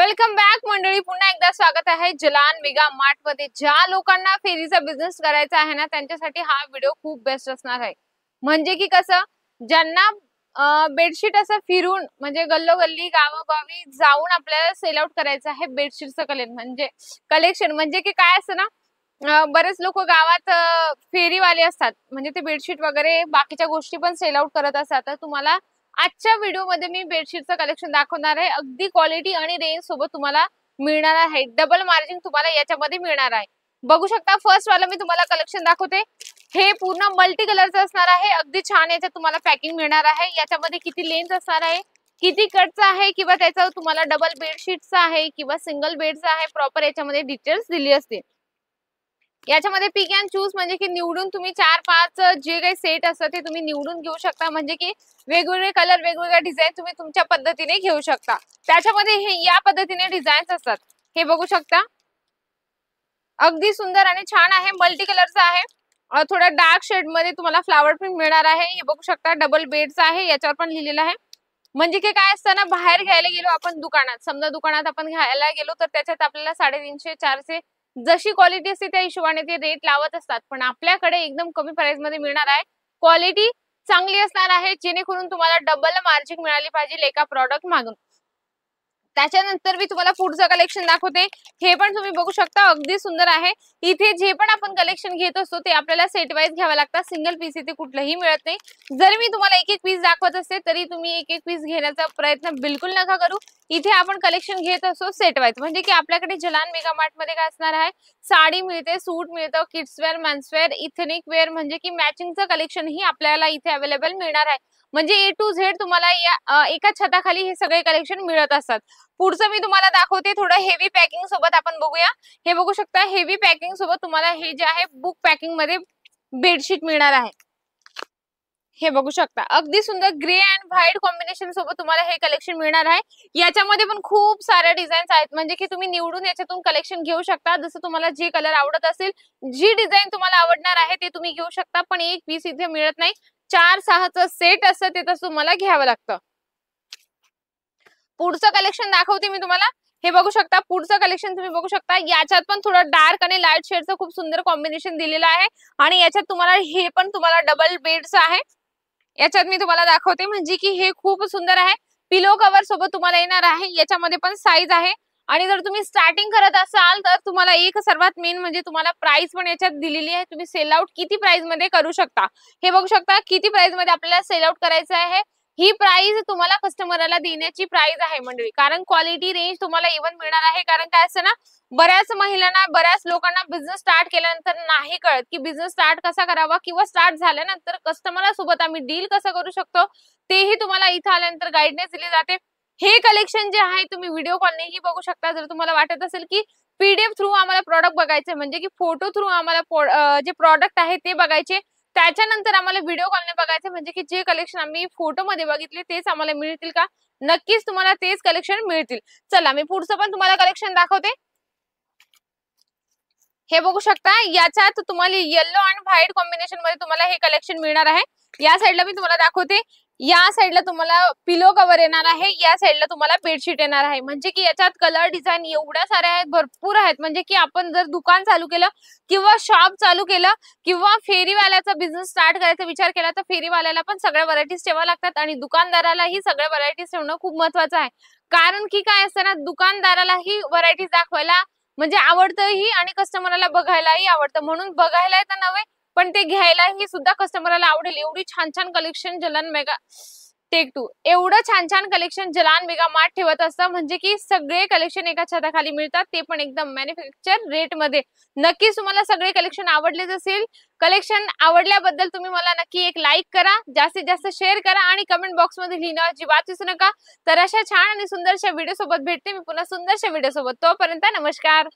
Welcome back मंडळी, पुन्हा एकदा स्वागत आहे जलान मेगा मार्ट मध्ये। ज्या लोकांना फेरीचा बिझनेस करायचा आहे ना, त्यांच्यासाठी हा व्हिडिओ खूप बेस्ट असणार आहे। म्हणजे की कसं, ज्यांना बेडशीट असं फिरून म्हणजे गल्लोगल्ली गावोगावी जाऊन आपल्याला सेल आउट करायचं आहे बेडशीटचं कलेक्शन म्हणजे की काय असतं ना, बरेच लोक गावात फेरीवाले असतात, म्हणजे ते बेडशीट वगैरे बाकीच्या गोष्टी पण सेल आउट करत असतात। तर तुम्हाला आजच्या व्हिडिओ मध्ये मी बेडशीटचं कलेक्शन दाखवणार आहे। अगदी क्वालिटी आणि रेंज सोबत तुम्हाला मिळणार आहे। डबल मार्जिन तुम्हाला याच्यामध्ये मिळणार आहे। बघू शकता, फर्स्ट वाला मी तुम्हाला कलेक्शन दाखवते। हे पूर्ण मल्टी कलरचं असणार आहे। अगदी छान याच्यात तुम्हाला पॅकिंग मिळणार आहे। याच्यामध्ये किती लेंथ असणार आहे, किती कटचा आहे, किंवा त्याचं तुम्हाला डबल बेडशीटचा आहे किंवा सिंगल बेडचा आहे, प्रॉपर याच्यामध्ये डिटेल्स दिली असते। याच्यामध्ये पिक अँड चूज म्हणजे की निवडून तुम्ही 4-5 जे काही सेट असतात ते तुम्ही निवडून घेऊ शकता। म्हणजे की वेगवेगळे कलर, वेगवेगळ्या डिझाइन तुम्ही तुमच्या पद्धतीने घेऊ शकता। त्याच्यामध्ये हे या पद्धतीने डिझाईन्स असतात। हे बघू शकता, अगदी सुंदर आणि छान आहे। मल्टी कलरचा आहे, थोडा डार्क शेड मध्ये तुम्हाला फ्लावर प्रिंट मिळणार आहे। हे बघू शकता, डबल बेडचा आहे, याच्यावर पण लिहिलेलं आहे। म्हणजे की काय असतं ना, बाहेर घ्यायला गेलो आपण दुकानात, समजा दुकानात आपण घ्यायला गेलो तर त्याच्यात आपल्याला 350-400 जशी क्वालिटी असते त्या हिशोबाने ते रेट लावत असतात। पण आपल्याकडे एकदम कमी प्राइस मध्ये मिळणार आहे। क्वालिटी चांगली असणार आहे, जेणेकरून तुम्हाला डबल मार्जिन मिळाली पाहिजे एका प्रॉडक्ट मागून। त्याच्यानंतर मी तुम्हाला पुढचं कलेक्शन दाखवते। हे पण तुम्ही बघू शकता, अगदी सुंदर आहे। इथे जे पण आपण कलेक्शन घेत असतो ते आपल्याला सेट वाईज घ्यावं लागतं, सिंगल पीस इथे कुठलंही मिळत नाही। जर मी तुम्हाला एक एक पीस दाखवत असते तरी तुम्ही एक एक पीस घेण्याचा प्रयत्न बिलकुल नका करू। इथे आपण कलेक्शन घेत असतो सेट वाईज, म्हणजे की आपल्याकडे जलान मेगा मार्ट मध्ये काय असणार आहे, साडी मिळते, सूट मिळतं, kids wear, men's wear, ethnic wear, म्हणजे की मॅचिंगचं कलेक्शन ही आपल्याला इथे अवेलेबल मिळणार आहे। म्हणजे ए टू झेड तुम्हाला या एका छताखाली हे सगळे कलेक्शन मिळत असतात। पुढचं मी तुम्हाला दाखवते, थोडं हेवी पॅकिंग सोबत आपण बघूया। हे बघू शकता, हेवी पॅकिंग सोबत तुम्हाला हे जे आहे बुक पॅकिंग मध्ये बेडशीट मिळणार आहे। हे बघू शकता, अगदी सुंदर ग्रे अँड व्हाईट कॉम्बिनेशन सोबत तुम्हाला हे कलेक्शन मिळणार आहे। याच्यामध्ये पण खूप सारे डिझाईन्स आहेत, म्हणजे की तुम्ही निवडून याच्यातून कलेक्शन घेऊ शकता। जसं तुम्हाला जे कलर आवडत असेल, जी डिझाईन तुम्हाला आवडणार आहे ते तुम्ही घेऊ शकता। पण एक पीस इथे मिळत नाही, 4-6चं सेट असतं ते तसं तुम्हाला घ्यावं लागतं। पुढचं कलेक्शन दाखवते मी तुम्हाला। हे बघू शकता, पुढचं कलेक्शन तुम्ही बघू शकता, याच्यात पण थोडं डार्क आणि लाईट शेडचं खूप सुंदर कॉम्बिनेशन दिलेलं आहे। आणि याच्यात तुम्हाला हे पण तुम्हाला डबल बेडचं आहे। याच्यात मी तुम्हाला दाखवते, म्हणजे की हे खूप सुंदर आहे। पिलो कव्हर सोबत तुम्हाला येणार आहे। याच्यामध्ये पण साईज आहे। आणि जर तुम्ही स्टार्टिंग करत असाल तर तुम्हाला एक सर्वात मेन म्हणजे तुम्हाला प्राइस पण याच्यात दिलेली आहे। तुम्ही सेल आउट किती प्राइस मध्ये करू शकता, हे बघू शकता, किती प्राइस मध्ये आपल्याला सेल आउट करायचं आहे। ही प्राइस तुम्हाला कस्टमरला देण्याची प्राइस आहे मंडळी, कारण क्वालिटी रेंज तुम्हाला इव्हन मिळणार आहे। कारण काय असतं ना, बऱ्याच महिलांना, बऱ्याच लोकांना बिझनेस स्टार्ट केल्यानंतर नाही कळत की बिझनेस स्टार्ट कसा करावा, किंवा स्टार्ट झाल्यानंतर कस्टमर सोबत आम्ही डील कसं करू शकतो, तेही तुम्हाला इथं आल्यानंतर गाईडन्स दिली जाते। हे कलेक्शन जे आहे तुम्ही व्हिडिओ कॉलनेही बघू शकता। जर तुम्हाला वाटत असेल की पीडीएफ थ्रू आम्हाला प्रॉडक्ट बघायचे, म्हणजे की फोटो थ्रू आम्हाला जे प्रॉडक्ट आहे ते बघायचे, त्याच्यानंतर आम्हाला व्हिडिओ कॉलने बघायचे, म्हणजे की जे कलेक्शन आम्ही फोटो मध्ये बघितले तेच आम्हाला मिळतील का, नक्कीच तुम्हाला तेच कलेक्शन मिळतील। चला, मी पुढचं पण तुम्हाला कलेक्शन दाखवते। हे बघू शकता, याच्यात तुम्हाला येलो आणि व्हाईट कॉम्बिनेशन मध्ये तुम्हाला हे कलेक्शन मिळणार आहे। या साइडला मी तुम्हाला दाखवते, या साइडला तुम्हाला पिलो कव्हर येणार आहे, या साइडला तुम्हाला बेडशीट येणार आहे। म्हणजे की याच्यात कलर डिझाईन एवढ्या साऱ्या आहेत, भरपूर आहेत। म्हणजे की आपण जर दुकान चालू केलं किंवा शॉप चालू केलं किंवा फेरीवाल्याचा बिझनेस स्टार्ट करायचा विचार केला तर फेरीवाल्याला पण सगळ्या व्हरायटीज ठेवाव्या लागतात, आणि दुकानदारालाही सगळ्या व्हरायटीज ठेवणं खूप महत्वाचं आहे। कारण की काय असतं ना, दुकानदारालाही व्हरायटीज दाखवायला म्हणजे आवडतंही आणि कस्टमरला बघायलाही आवडतं। म्हणून बघायला तर नव्हे, पण ते घ्यायलाही सुद्धा कस्टमरला आवडेल। एवढी छान छान collection Jalan mega tech two, एवढं छान छान कलेक्शन जलान मेगा मार्ट ठेवत असतं, म्हणजे की सगळे कलेक्शन एका छताखाली मिळतात, ते पण एकदम मॅन्युफॅक्चर रेट मध्ये। नक्कीच तुम्हाला सगळे कलेक्शन आवडलेच असेल। कलेक्शन आवडल्याबद्दल तुम्ही मला नक्की एक लाईक करा, जास्तीत जास्त शेअर करा, आणि कमेंट बॉक्स मध्ये लिहिणं अजिबात विसरू नका। तर अशा छान आणि सुंदरशा व्हिडिओ सोबत भेटते मी पुन्हा सुंदरशा व्हिडिओ सोबत। तोपर्यंत नमस्कार।